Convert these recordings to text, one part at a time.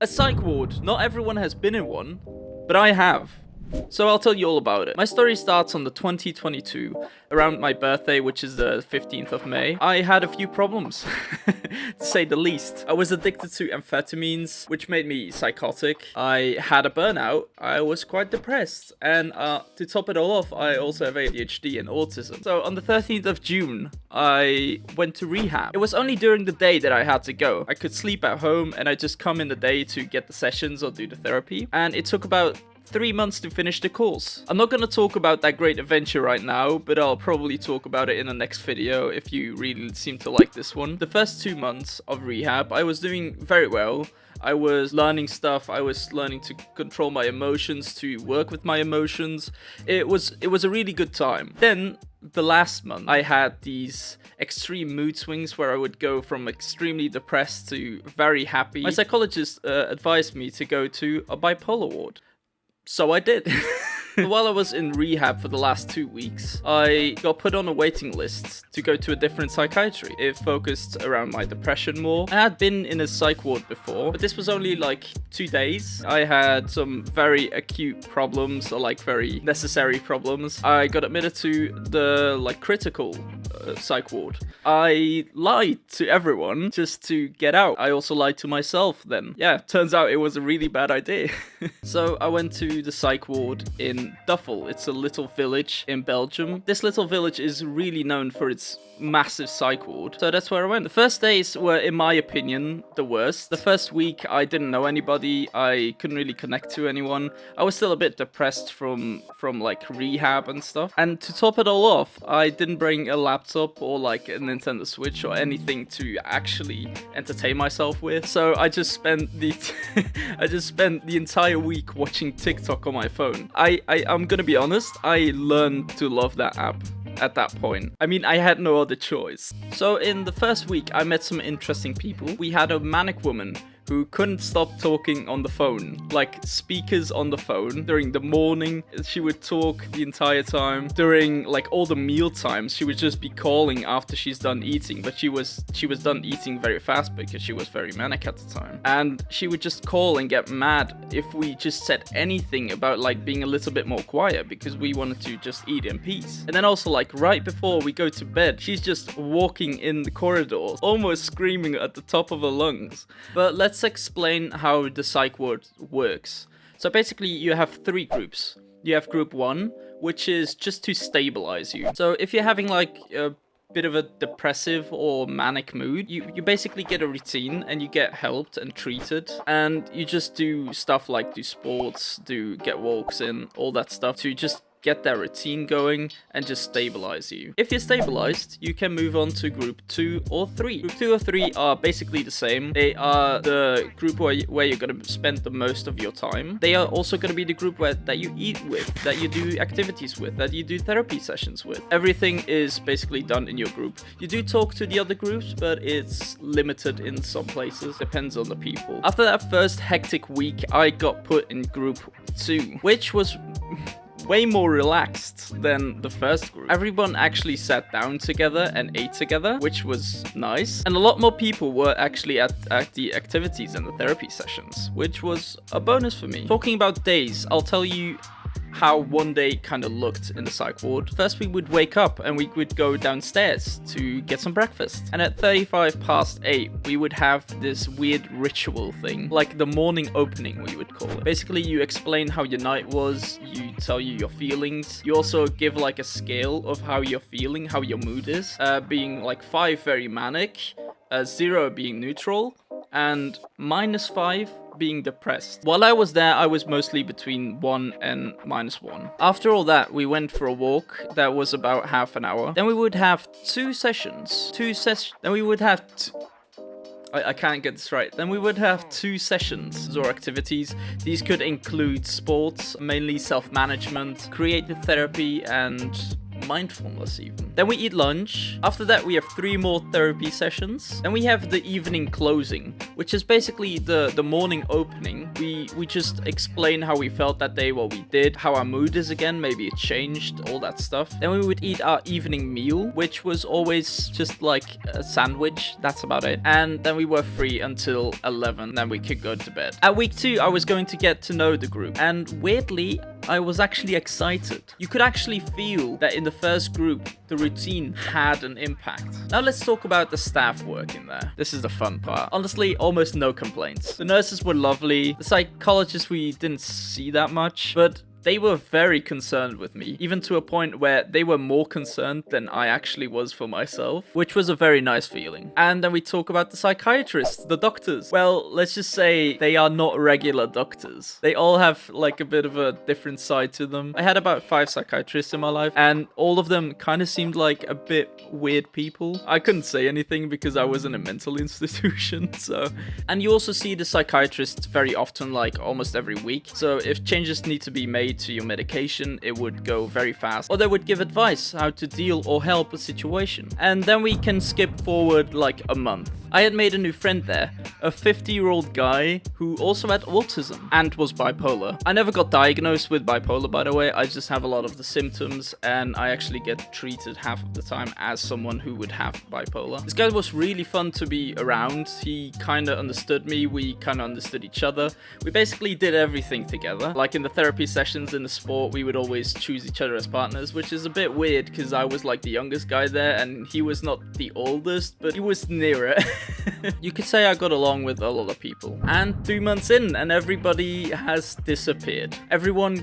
A psych ward. Not everyone has been in one, but I have. So I'll tell you all about it. My story starts on the 2022, around my birthday, which is the 15th of May. I had a few problems, to say the least. I was addicted to amphetamines, which made me psychotic. I had a burnout. I was quite depressed. And to top it all off, I also have ADHD and autism. So on the 13th of June, I went to rehab. It was only during the day that I had to go. I could sleep at home and I just come in the day to get the sessions or do the therapy. And it took about 3 months to finish the course. I'm not gonna talk about that great adventure right now, but I'll probably talk about it in the next video if you really seem to like this one. The first 2 months of rehab, I was doing very well. I was learning stuff, I was learning to control my emotions, to work with my emotions. It was a really good time. Then, the last month, I had these extreme mood swings where I would go from extremely depressed to very happy. My psychologist advised me to go to a bipolar ward. So I did. While I was in rehab for the last 2 weeks, I got put on a waiting list to go to a different psychiatry. It focused around my depression more. I had been in a psych ward before, but this was only like 2 days. I had some very acute problems, or like very necessary problems. I got admitted to the critical psych ward. I lied to everyone just to get out. I also lied to myself then. Yeah, turns out it was a really bad idea. So I went to the psych ward in Duffel. It's a little village in Belgium. This little village is really known for its massive psych ward. So that's where I went. The first days were, in my opinion, the worst. The first week, I didn't know anybody. I couldn't really connect to anyone. I was still a bit depressed from like rehab and stuff. And to top it all off, I didn't bring a laptop or like a Nintendo Switch or anything to actually entertain myself with. So I just spent the the entire week watching TikTok on my phone. I'm gonna be honest, I learned to love that app at that point. I mean, I had no other choice. So in the first week, I met some interesting people. We had a manic woman who couldn't stop talking on the phone, like speakers on the phone. During the morning, she would talk the entire time. During like all the meal times, she would just be calling after she's done eating, but she was done eating very fast because she was very manic at the time. And she would just call and get mad if we just said anything about like being a little bit more quiet, because we wanted to just eat in peace. And then also like right before we go to bed, she's just walking in the corridors, almost screaming at the top of her lungs. But let's explain how the psych ward works. So basically you have 3 groups. You have group 1, which is just to stabilize you. So if you're having like a bit of a depressive or manic mood, you basically get a routine and you get helped and treated, and you just do stuff like do sports, get walks in, all that stuff to just get that routine going and just stabilize you. If you're stabilized, you can move on to group 2 or 3. Group 2 or 3 are basically the same. They are the group where you're going to spend the most of your time. They are also going to be the group that you eat with, that you do activities with, that you do therapy sessions with. Everything is basically done in your group. You do talk to the other groups, but it's limited in some places. Depends on the people. After that first hectic week, I got put in group 2, which was way more relaxed than the first group. Everyone actually sat down together and ate together, which was nice. And a lot more people were actually at the activities and the therapy sessions, which was a bonus for me. Talking about days, I'll tell you how one day kind of looked in the psych ward. First, we would wake up and we would go downstairs to get some breakfast. And at 8:35, we would have this weird ritual thing, like the morning opening, we would call it. Basically, you explain how your night was, you tell you your feelings. You also give like a scale of how you're feeling, how your mood is, being like 5 very manic, 0 being neutral, and -5 being depressed. While I was there, I was mostly between 1 and -1. After all that, we went for a walk that was about half an hour. Then we would have 2 sessions. Then we would have I can't get this right. Then we would have 2 sessions or activities. These could include sports, mainly self-management, creative therapy, and mindfulness even. Then we eat lunch. After that, we have 3 more therapy sessions. Then we have the evening closing, which is basically the morning opening. We just explain how we felt that day, what we did, how our mood is again, maybe it changed, all that stuff. Then we would eat our evening meal, which was always just like a sandwich. That's about it. And then we were free until 11. Then we could go to bed. At week 2, I was going to get to know the group. And weirdly, I was actually excited. You could actually feel that in the first group, the routine had an impact. Now let's talk about the staff working there. This is the fun part. Honestly, almost no complaints. The nurses were lovely. The psychologists, we didn't see that much, but they were very concerned with me, even to a point where they were more concerned than I actually was for myself, which was a very nice feeling. And then we talk about the psychiatrists, the doctors. Well, let's just say they are not regular doctors. They all have like a bit of a different side to them. I had about 5 psychiatrists in my life, and all of them kind of seemed like a bit weird people. I couldn't say anything because I was in a mental institution, so. And you also see the psychiatrists very often, like almost every week. So if changes need to be made to your medication, it would go very fast, or they would give advice how to deal or help a situation. And then we can skip forward like a month. I had made a new friend there, a 50-year-old guy who also had autism and was bipolar. I never got diagnosed with bipolar, by the way. I just have a lot of the symptoms, and I actually get treated half of the time as someone who would have bipolar. This guy was really fun to be around. He kind of understood me. We kind of understood each other. We basically did everything together. Like in the therapy sessions, in the sport, we would always choose each other as partners, which is a bit weird because I was like the youngest guy there, and he was not the oldest, but he was nearer. You could say I got along with a lot of people. And 3 months in, and everybody has disappeared. Everyone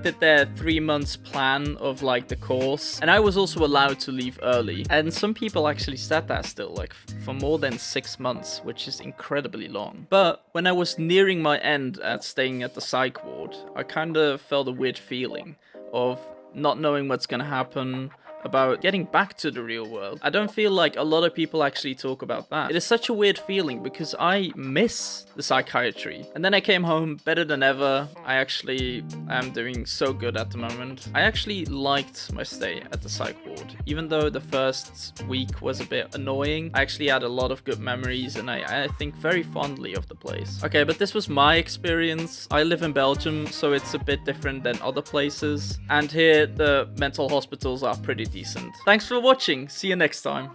did their 3 months plan of like the course, and I was also allowed to leave early. And some people actually sat there still, like for more than 6 months, which is incredibly long. But when I was nearing my end at staying at the psych ward, I kind of felt a weird feeling of not knowing what's gonna happen, about getting back to the real world. I don't feel like a lot of people actually talk about that. It is such a weird feeling because I miss the psychiatry. And then I came home better than ever. I actually am doing so good at the moment. I actually liked my stay at the psych ward. Even though the first week was a bit annoying, I actually had a lot of good memories, and I think very fondly of the place. Okay, but this was my experience. I live in Belgium, so it's a bit different than other places. And here, the mental hospitals are pretty decent. Thanks for watching. See you next time.